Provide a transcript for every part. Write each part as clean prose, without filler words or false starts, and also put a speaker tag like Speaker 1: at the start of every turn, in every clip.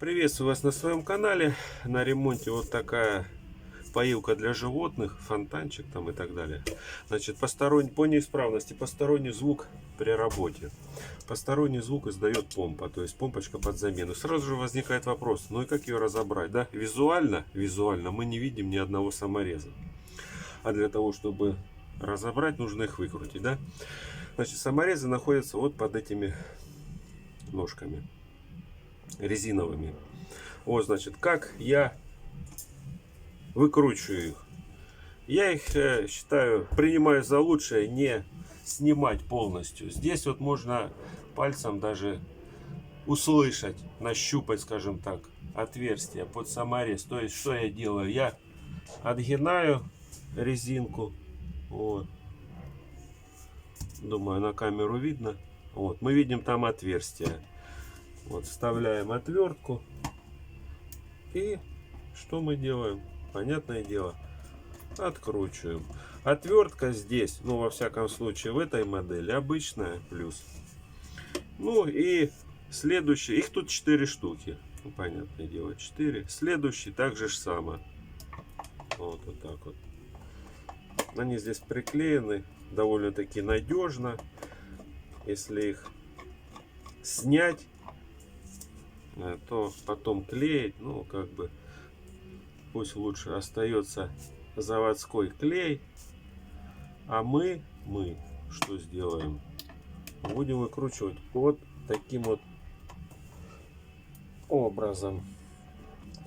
Speaker 1: Приветствую вас на своем канале. На ремонте вот такая поилка для животных, фонтанчик там и так далее. Значит, по неисправности посторонний звук при работе. Посторонний звук издает помпа, то есть помпочка под замену. Сразу же возникает вопрос, ну и как ее разобрать, да? Визуально мы не видим ни одного самореза. А для того, чтобы разобрать, нужно их выкрутить, да? Значит, саморезы находятся вот под этими ножками резиновыми. Вот, значит, как я выкручиваю их. Я их считаю, принимаю за лучшее не снимать полностью. Здесь вот можно пальцем даже услышать, нащупать, скажем так, отверстие под саморез. То есть, что я делаю? Я отгинаю резинку. Вот. Думаю, на камеру видно. Вот. Мы видим там отверстие. Вот, вставляем отвертку. И что мы делаем? Понятное дело, откручиваем. Отвертка здесь, ну, во всяком случае, в этой модели обычная, плюс. Ну и следующий, их тут 4 штуки. Ну, понятное дело, 4. Следующий также же самое. Вот так вот. Они здесь приклеены довольно-таки надежно. Если их снять, то потом клеить, ну, как бы, пусть лучше остается заводской клей. А мы что сделаем? Будем выкручивать вот таким вот образом.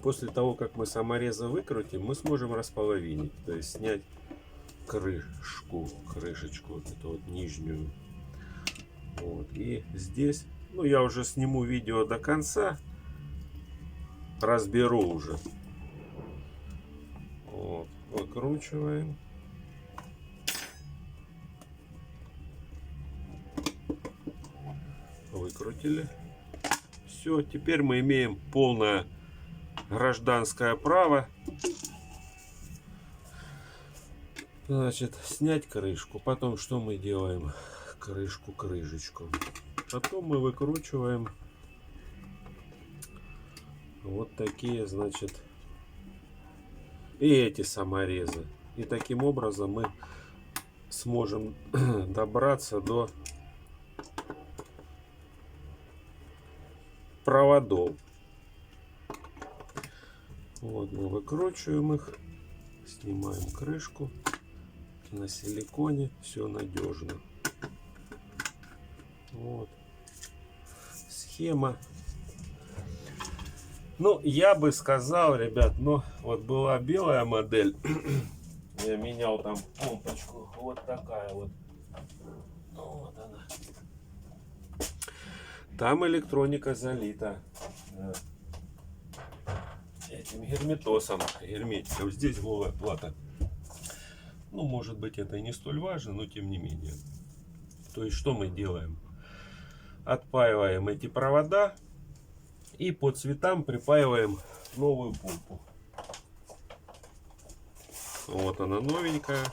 Speaker 1: После того, как мы саморезы выкрутим, мы сможем располовинить, то есть снять крышечку, вот эту вот нижнюю. Вот. И здесь, ну, я уже сниму видео до конца, разберу уже. Вот. Выкручиваем. Выкрутили. Все, теперь мы имеем полное гражданское право, значит, снять крышку. Потом что мы делаем? Крышечку. Потом мы выкручиваем вот такие, значит, и эти саморезы. И таким образом мы сможем добраться до проводов. Вот, мы выкручиваем их, снимаем крышку. На силиконе все надежно. Вот схема. Ну, я бы сказал, ребят, ну, вот была белая модель. Я менял там помпочку. Вот такая вот. Вот она. Там электроника залита этим герметосом, герметиком. Здесь голая плата. Ну, может быть, это и не столь важно, но тем не менее. То есть, что мы делаем? Отпаиваем эти провода и по цветам припаиваем новую помпу. Вот она новенькая,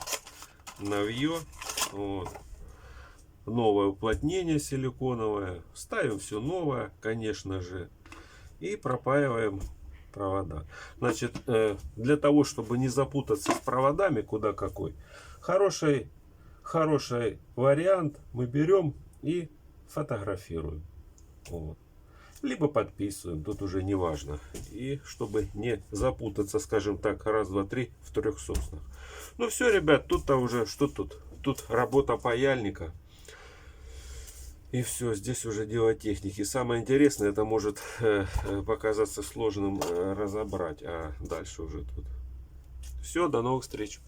Speaker 1: новье. Вот. Новое уплотнение силиконовое. Ставим все новое, конечно же. И пропаиваем провода. Значит, для того, чтобы не запутаться с проводами, куда какой, хороший вариант мы берем и фотографируем. Вот. Либо подписываем, тут уже не важно. И чтобы не запутаться, скажем так, раз, два, три в 3 соснах. Ну все, ребят, тут-то уже, что тут? Тут работа паяльника. И все, здесь уже дело техники. Самое интересное, это может показаться сложным разобрать, а дальше уже тут. Все, до новых встреч.